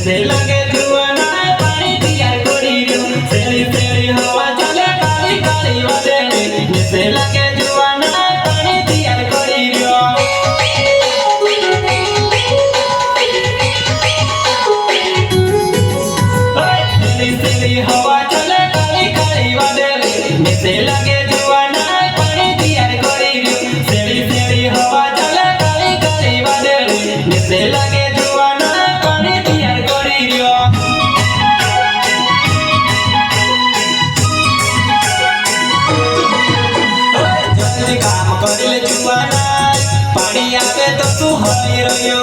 निसे लगे जुआना पानी तैयार करी रो सेली सेली हवा चले काली काली वादे निसे लगे जुआना पानी तैयार करी रो सेली सेली हवा चले काली काली वादे निसे लगे जुआना पानी तैयार करी रो सेली सेली हवा चले काली काली वादे निसे लगे पानी आवे तो तू हई रहियो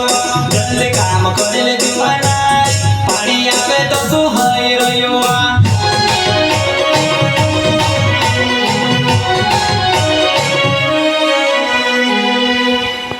जल्दी काम करे ले जुआना पानी आवे तो तू हई रहियो।